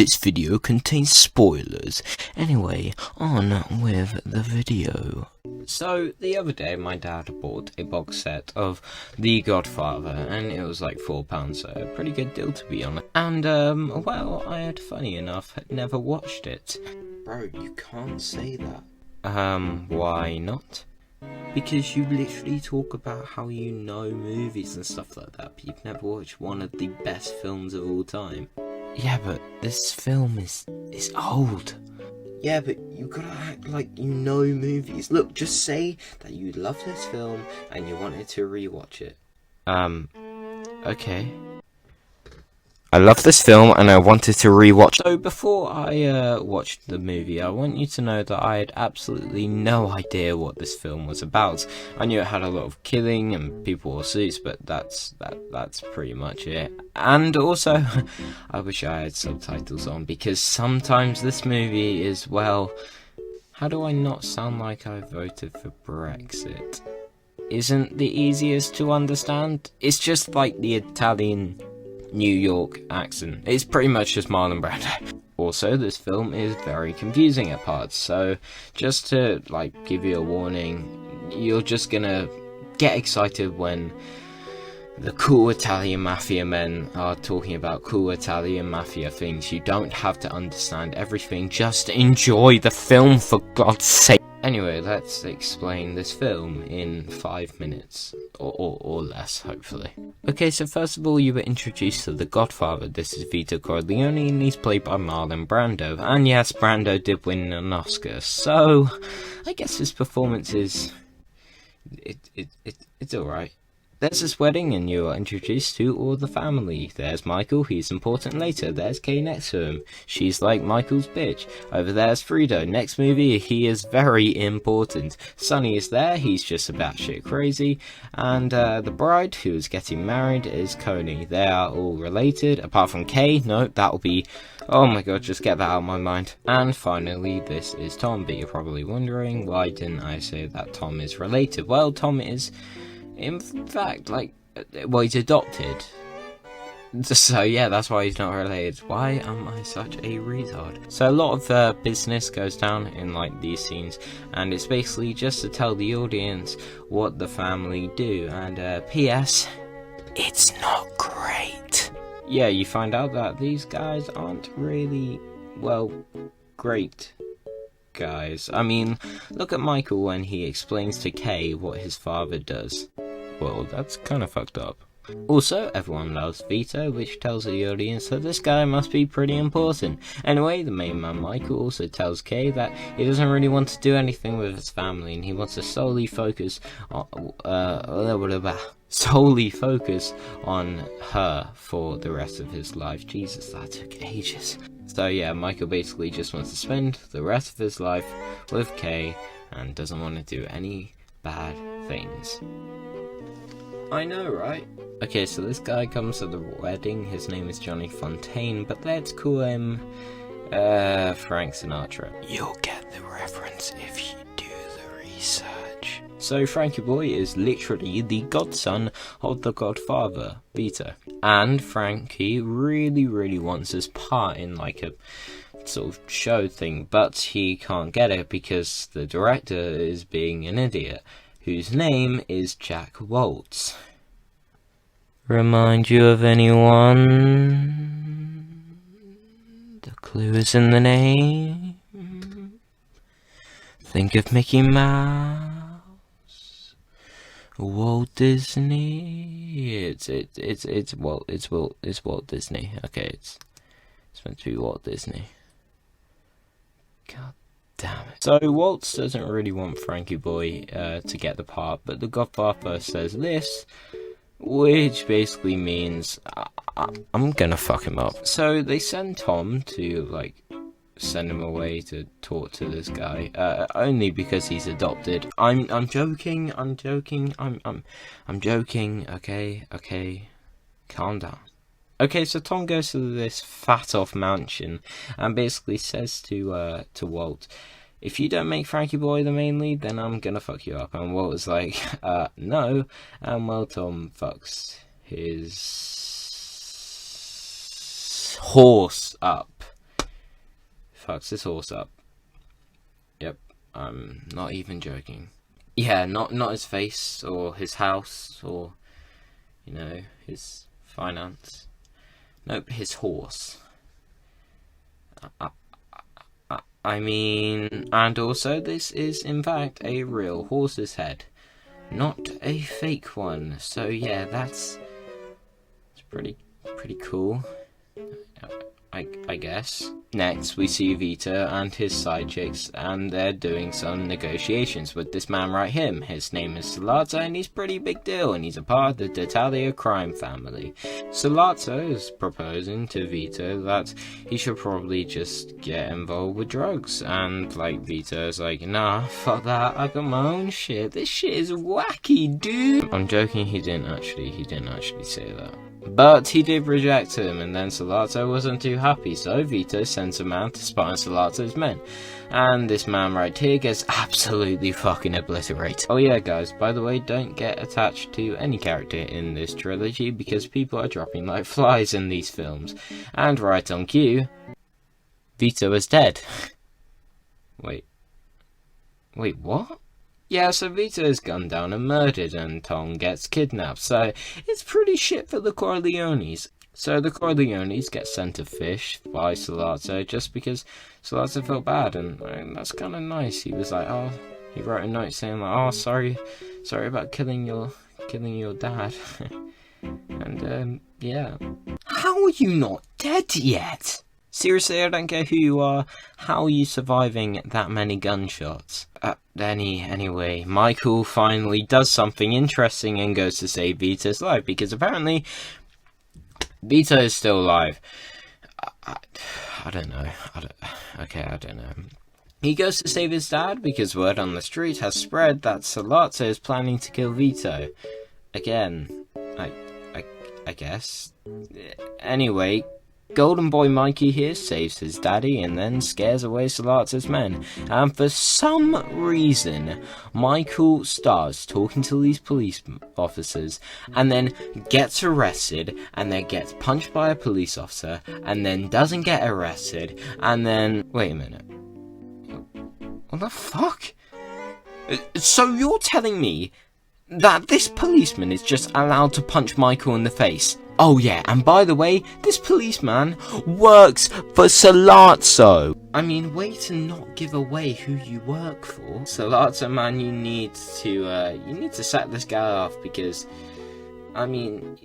This video contains spoilers. Anyway, on with the video. So, the other day my dad bought a box set of The Godfather, and it was like £4, so a pretty good deal to be honest. And, well, I had, funny enough, never watched it. Bro, you can't say that. Why not? Because you literally talk about how you know movies and stuff like that, but you've never watched one of the best films of all time. Yeah, but this film is old. Yeah, but you gotta act like you know movies. Look, just say that you love this film and you wanted to rewatch it. Okay. I love this film and I wanted to rewatch. So before I watched the movie, I want you to know that I had absolutely no idea what this film was about. I knew it had a lot of killing and people wore suits, but that's pretty much it. And also, I wish I had subtitles on, because sometimes this movie is, well, how do I not sound like I voted for Brexit? Isn't the easiest to understand? It's just like the Italian New York accent. It's pretty much just Marlon Brando. Also, this film is very confusing at parts, so just to give you a warning, you're just gonna get excited when the cool Italian mafia men are talking about cool Italian mafia things. You don't have to understand everything, just enjoy the film for God's sake. Anyway, let's explain this film in 5 minutes, or less, hopefully. Okay, so first of all, you were introduced to The Godfather. This is Vito Corleone, and he's played by Marlon Brando. And yes, Brando did win an Oscar, so I guess his performance is... it's alright. There's this wedding and you are introduced to all the family. There's Michael, he's important later. There's Kay next to him. She's like Michael's bitch. Over there's Fredo. Next movie, he is very important. Sonny is there, he's just a batshit crazy. And the bride, who is getting married, is Coney. They are all related, apart from Kay. No, that'll be... oh my god, just get that out of my mind. And finally, this is Tom. But you're probably wondering, why didn't I say that Tom is related? Well, Tom is... in fact, he's adopted. So yeah, that's why he's not related. Why am I such a retard? So a lot of business goes down in these scenes, and it's basically just to tell the audience what the family do. And P.S. it's not great. Yeah, you find out that these guys aren't really, well, great guys. I mean, look at Michael when he explains to Kay what his father does. Well, that's kind of fucked up. Also, everyone loves Vito, which tells the audience that this guy must be pretty important. Anyway, the main man Michael also tells Kay that he doesn't really want to do anything with his family, and he wants to solely focus on her for the rest of his life. Jesus, that took ages. So yeah, Michael basically just wants to spend the rest of his life with Kay and doesn't want to do any bad things. I know, right? Okay, so this guy comes to the wedding. His name is Johnny Fontaine, but let's call him Frank Sinatra. You'll get the reference if you do the research. So Frankie Boy is literally the godson of the Godfather, Vito. And Frankie really wants his part in a sort of show thing, but he can't get it because the director is being an idiot, whose name is Jack Waltz. Remind you of anyone? The clue is in the name. Think of Mickey Mouse, Walt Disney. It's Walt Disney. Okay, it's meant to be Walt Disney. God damn it. So Waltz doesn't really want Frankie Boy to get the part, but the Godfather says this, which basically means I'm gonna fuck him up. So they send Tom to send him away to talk to this guy, only because he's adopted. I'm joking. I'm joking. Okay, calm down. Okay, so Tom goes to this fat-off mansion and basically says to Walt, if you don't make Frankie Boy the main lead, then I'm gonna fuck you up. And Walt was like, no. And well, Tom fucks his horse up. fucks his horse up. Yep, I'm not even joking. Yeah, not his face or his house or, you know, his finance. Nope, his horse. I mean, and also this is in fact a real horse's head, not a fake one. So yeah, it's pretty cool, I guess. Next, we see Vito and his side chicks, and they're doing some negotiations with this man right here. His name is Salazzo, and he's a pretty big deal, and he's a part of the D'Italia crime family. Salazzo is proposing to Vito that he should probably just get involved with drugs, and like Vito's like, nah, fuck that, I got my own shit. This shit is wacky, dude. I'm joking, he didn't actually say that. But he did reject him, and then Salazzo wasn't too happy, so Vito sends a man to spy on Salazzo's men. And this man right here gets absolutely fucking obliterated. Oh yeah guys, by the way, don't get attached to any character in this trilogy, because people are dropping like flies in these films. And right on cue, Vito is dead. Wait, what? Yeah, so Vito is gunned down and murdered, and Tom gets kidnapped, so it's pretty shit for the Corleones. So the Corleones get sent to fish by Salazzo just because Salazzo felt bad, and that's kind of nice. He was like, oh, he wrote a note saying like, oh, sorry about killing your dad. And yeah. How are you not dead yet? Seriously, I don't care who you are. How are you surviving that many gunshots? Anyway, Michael finally does something interesting and goes to save Vito's life, because apparently Vito is still alive. I don't know. I don't know. He goes to save his dad because word on the street has spread that Salazzo is planning to kill Vito. Again, I guess. Anyway, Golden Boy Mikey here saves his daddy and then scares away Salazzo's men. And for some reason, Michael starts talking to these police officers and then gets arrested and then gets punched by a police officer and then doesn't get arrested and then... Wait a minute. What the fuck? So you're telling me that this policeman is just allowed to punch Michael in the face? Oh yeah, and by the way, this policeman works for Salazzo. I mean, way to not give away who you work for. Salazzo, man, you need to sack this guy off, because, I mean,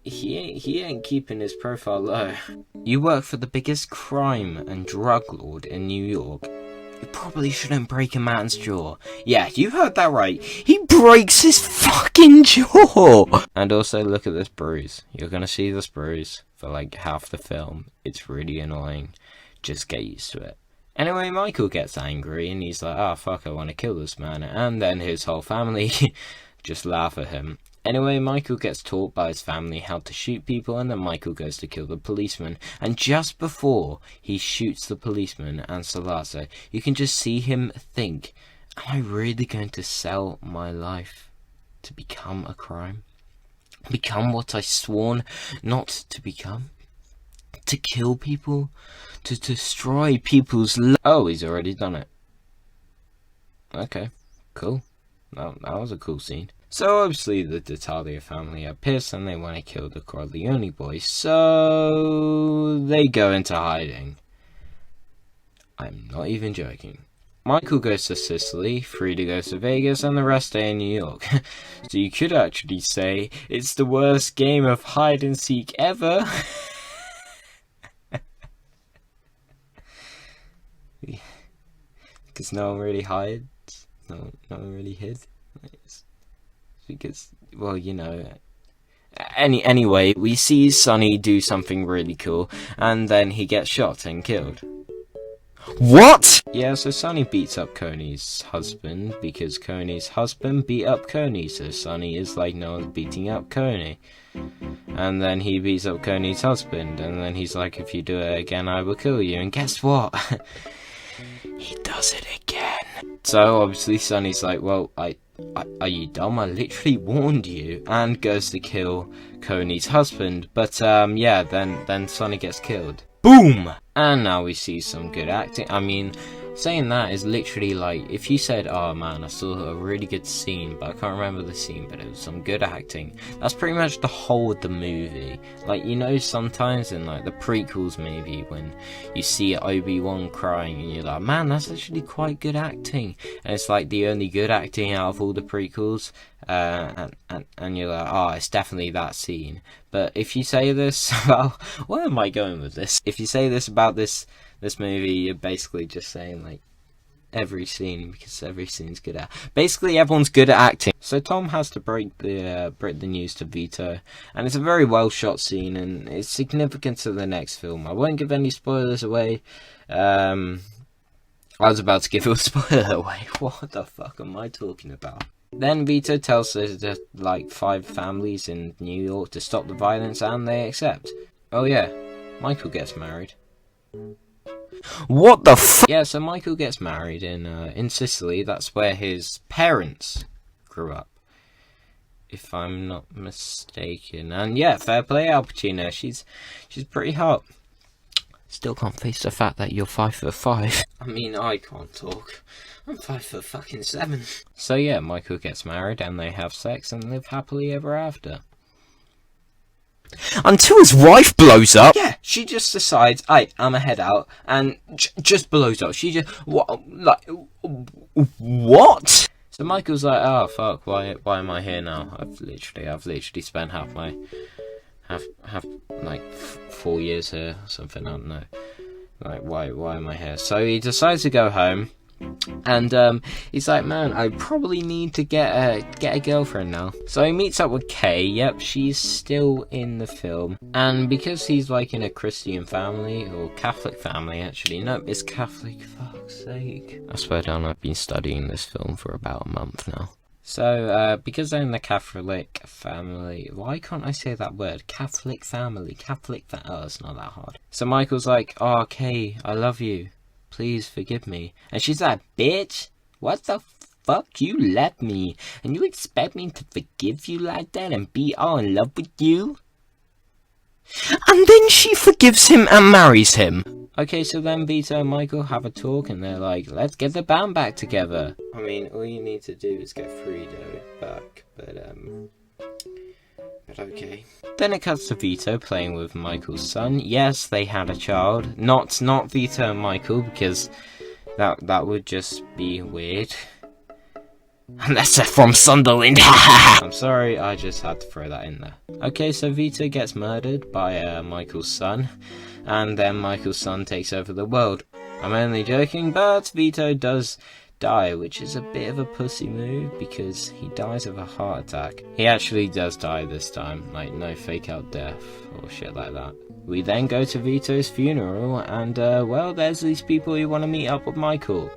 he ain't keeping his profile low. You work for the biggest crime and drug lord in New York. You probably shouldn't break a man's jaw. Yeah, you heard that right. He breaks his fucking jaw! And also, look at this bruise. You're gonna see this bruise for like half the film. It's really annoying. Just get used to it. Anyway, Michael gets angry and he's like, oh fuck, I want to kill this man. And then his whole family just laugh at him. Anyway, Michael gets taught by his family how to shoot people, and then Michael goes to kill the policeman. And just before he shoots the policeman and Salazzo, you can just see him think, am I really going to sell my life to become a crime? Become what I sworn not to become? To kill people? To destroy people's lives? Oh, he's already done it. Okay, cool. That was a cool scene. So obviously the D'Italia family are pissed and they want to kill the Corleone boys, so they go into hiding. I'm not even joking. Michael goes to Sicily, Frida goes to Vegas, and the rest stay in New York. So you could actually say it's the worst game of hide and seek ever. Because no one really hides, no one really hid. Because, well, you know, anyway, we see Sonny do something really cool, and then he gets shot and killed. What? Yeah, so Sonny beats up Coney's husband, because Coney's husband beat up Coney, so Sonny is like, no one's beating up Coney. And then he beats up Coney's husband, and then he's like, if you do it again, I will kill you, and guess what? He does it again. So obviously Sonny's like, well, are you dumb? I literally warned you, and goes to kill Coney's husband. But yeah, then Sonny gets killed. Boom! And now we see some good acting. I mean, saying that is literally like, if you said, oh man, I saw a really good scene, but I can't remember the scene, but it was some good acting. That's pretty much the whole of the movie. Like, you know, sometimes in like the prequels maybe, when you see Obi-Wan crying and you're like, man, that's actually quite good acting. And it's like the only good acting out of all the prequels. And you're like, oh, it's definitely that scene. But if you say this about, where am I going with this? If you say this about this movie, you're basically just saying like every scene, because every scene's good at. Basically, everyone's good at acting. So Tom has to break the news to Vito, and it's a very well shot scene, and it's significant to the next film. I won't give any spoilers away. I was about to give a spoiler away. What the fuck am I talking about? Then Vito tells the like 5 families in New York to stop the violence, and they accept. Oh yeah, Michael gets married. What the f? Yeah, so Michael gets married in Sicily. That's where his parents grew up, if I'm not mistaken. And yeah, fair play, Al Pacino. She's pretty hot. Still can't face the fact that you're 5'5". I mean, I can't talk. I'm 5'7". So yeah, Michael gets married and they have sex and live happily ever after. Until his wife blows up. Yeah, she just decides, I'ma head out, and just blows up. She just what? So Michael's like, oh fuck, why am I here now? I've literally spent half like 4 years here or something. I don't know. Like, why am I here? So he decides to go home. And he's like, man, I probably need to get a girlfriend now. So he meets up with Kay. Yep, she's still in the film. And because he's like in a Christian family, or Catholic family actually. Nope, it's Catholic, fuck's sake. I swear down, I've been studying this film for about a month now. So, because they're in the Catholic family, why can't I say that word? Catholic family, oh, it's not that hard. So Michael's like, oh, Kay, I love you. Please forgive me. And she's like, bitch, what the fuck? You left me, and you expect me to forgive you like that and be all in love with you? And then she forgives him and marries him. Okay, so then Vito and Michael have a talk, and they're like, let's get the band back together. I mean, all you need to do is get Frito back, but okay. Then it cuts to Vito playing with Michael's son. Yes, they had a child. Not Vito and Michael, because that would just be weird. Unless they're from Sunderland. I'm sorry, I just had to throw that in there. Okay, so Vito gets murdered by Michael's son, and then Michael's son takes over the world. I'm only joking, but Vito does die, which is a bit of a pussy move because he dies of a heart attack. He actually does die this time, like no fake out death or shit like that. We then go to Vito's funeral, and well, there's these people who want to meet up with Michael.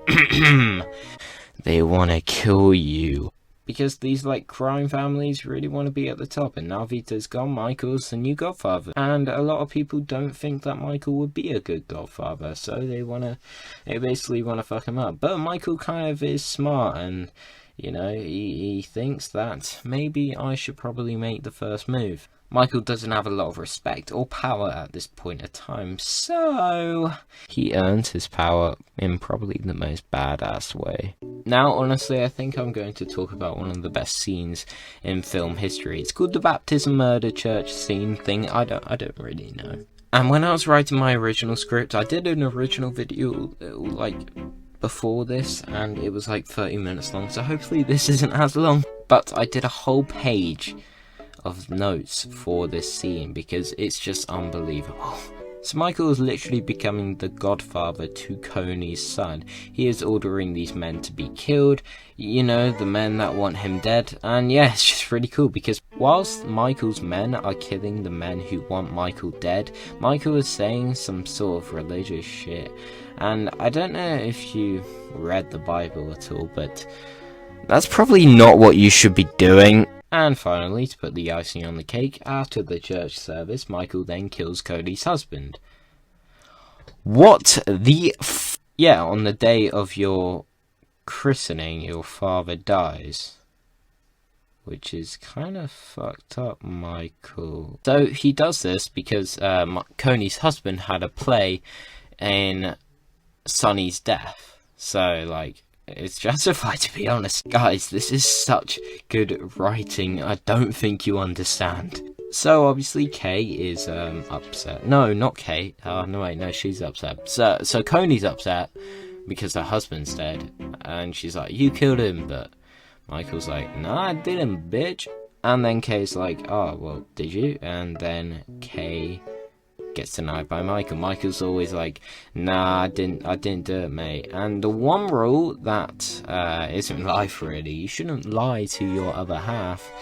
They want to kill you. Because these like crime families really want to be at the top, and now Vito's gone, Michael's the new Godfather. And a lot of people don't think that Michael would be a good Godfather, so they basically want to fuck him up. But Michael kind of is smart, and you know, he thinks that maybe I should probably make the first move. Michael doesn't have a lot of respect or power at this point of time, so he earns his power in probably the most badass way. Now, honestly, I think I'm going to talk about one of the best scenes in film history. It's called the baptism murder church scene thing. I don't really know. And when I was writing my original script, I did an original video, like, before this, and it was like 30 minutes long, so hopefully this isn't as long. But I did a whole page of notes for this scene because it's just unbelievable. So Michael is literally becoming the godfather to Coney's son. He is ordering these men to be killed, you know, the men that want him dead. And yeah, it's just really cool because whilst Michael's men are killing the men who want Michael dead, Michael is saying some sort of religious shit. And I don't know if you read the Bible at all, but that's probably not what you should be doing. And finally, to put the icing on the cake, after the church service, Michael then kills Cody's husband. What the f... Yeah, on the day of your christening, your father dies. Which is kind of fucked up, Michael. So he does this because Coney's husband had a play in Sonny's death. So, like, it's justified, to be honest. Guys, this is such good writing. I don't think you understand. So, obviously, Kay is upset. No, not Kay. Oh, no, wait, no, she's upset. So Coney's upset because her husband's dead. And she's like, you killed him. But Michael's like, no, I didn't, bitch. And then Kay's like, oh, well, did you? And then Kay gets denied by Michael. Michael's always like, nah, I didn't do it, mate. And the one rule that isn't life, really, you shouldn't lie to your other half.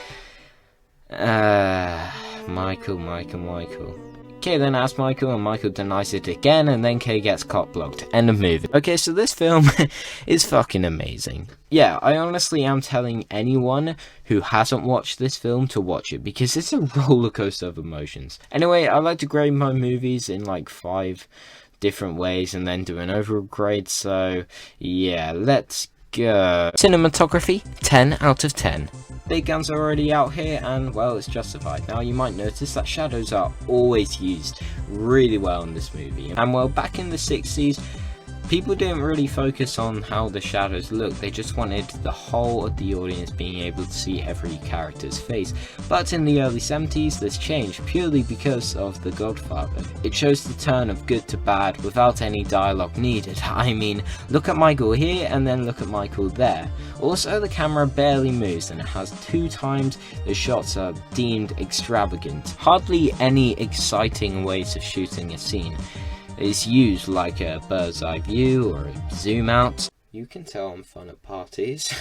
Michael. Kay then asks Michael, and Michael denies it again, and then Kay gets cock blocked. End of movie. Okay, so this film is fucking amazing. Yeah, I honestly am telling anyone who hasn't watched this film to watch it, because it's a roller coaster of emotions. Anyway, I like to grade my movies in like 5 different ways, and then do an overall grade, so yeah, let's go. Cinematography, 10 out of 10. Big guns are already out here, and well, it's justified. Now you might notice that shadows are always used really well in this movie, and well, back in the 60s, people didn't really focus on how the shadows look. They just wanted the whole of the audience being able to see every character's face. But in the early 70s, this changed purely because of The Godfather. It shows the turn of good to bad without any dialogue needed. I mean, look at Michael here and then look at Michael there. Also, the camera barely moves, and it has 2 times the shots are deemed extravagant. Hardly any exciting ways of shooting a scene is used, like a bird's eye view or a zoom out. You can tell I'm fun at parties.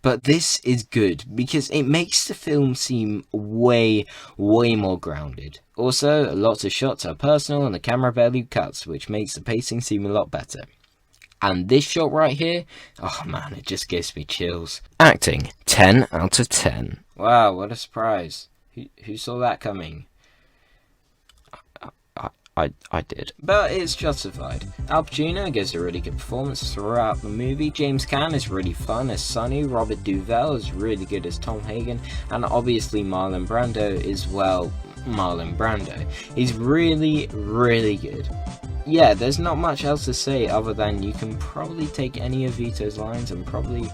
But this is good because it makes the film seem way more grounded. Also, lots of shots are personal and the camera barely cuts, which makes the pacing seem a lot better. And this shot right here, oh man, it just gives me chills. Acting, 10 out of 10. Wow, what a surprise. Who saw that coming? I did. But it's justified. Al Pacino gives a really good performance throughout the movie. James Caan is really fun as Sonny. Robert Duvall is really good as Tom Hagen. And obviously Marlon Brando is, well, Marlon Brando. He's really good. Yeah, there's not much else to say other than you can probably take any of Vito's lines and probably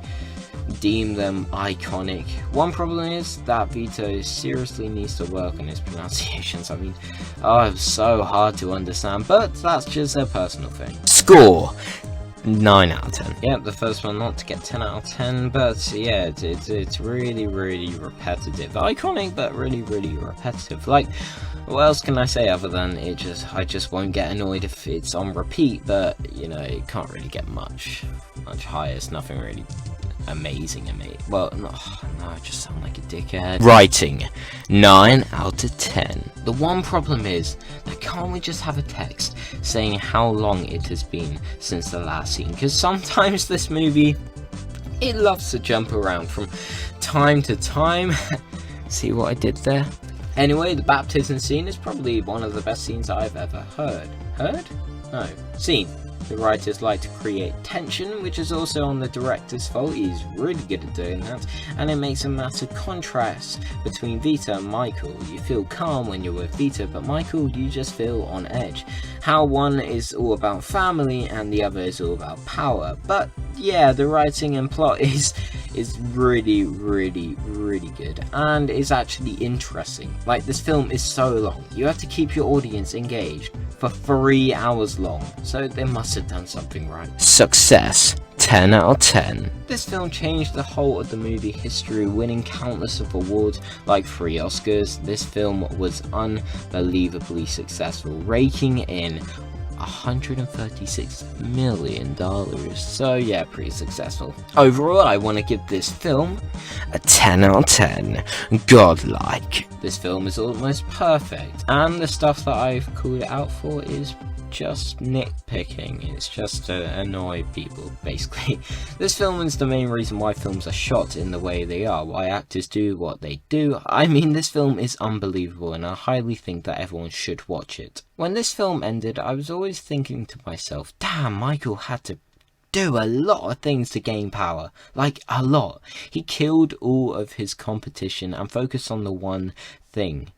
deem them iconic. One problem is that Vito seriously needs to work on his pronunciations. I mean, it's so hard to understand, but that's just a personal thing. Score, 9 out of 10. Yeah, the first one not to get 10 out of 10, but yeah, it's really repetitive. Iconic, but really repetitive. Like, what else can I say other than I just won't get annoyed if it's on repeat, but, you know, it can't really get much higher. It's nothing really amazing. Well, no, I just sound like a dickhead. Writing, 9 out of 10. The one problem is that can't we just have a text saying how long it has been since the last scene? Because sometimes this movie, it loves to jump around from time to time. See what I did there? Anyway, the baptism scene is probably one of the best scenes I've ever heard. Heard? No, seen. The writers like to create tension, which is also on the director's fault. He's really good at doing that, and it makes a massive contrast between Vito and Michael. You feel calm when you're with Vito, but Michael, you just feel on edge. How one is all about family and the other is all about power. But yeah, the writing and plot is really good, and is actually interesting. Like, this film is so long. You have to keep your audience engaged for 3 hours long, so they must have done something right. Success, 10 out of 10. This film changed the whole of the movie history, winning countless of awards like 3 Oscars. This film was unbelievably successful, raking in $136 million, so yeah, pretty successful. Overall, I want to give this film a 10 out of 10, godlike. This film is almost perfect, and the stuff that I've called it out for is just nitpicking. It's just to annoy people, basically. This film is the main reason why films are shot in the way they are, why actors do what they do. I mean, this film is unbelievable, and I highly think that everyone should watch it. When this film ended, I was always thinking to myself, damn, Michael had to do a lot of things to gain power. Like, a lot. He killed all of his competition and focused on the one thing.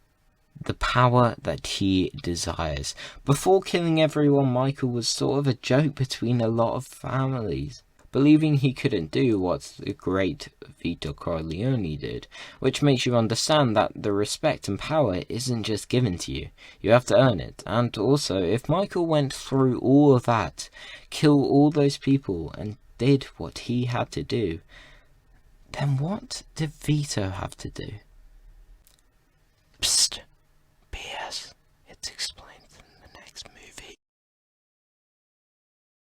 the power that he desires. Before killing everyone, Michael was sort of a joke between a lot of families, believing he couldn't do what the great Vito Corleone did, which makes you understand that the respect and power isn't just given to you. You have to earn it. And also, if Michael went through all of that, kill all those people, and did what he had to do, then what did Vito have to do?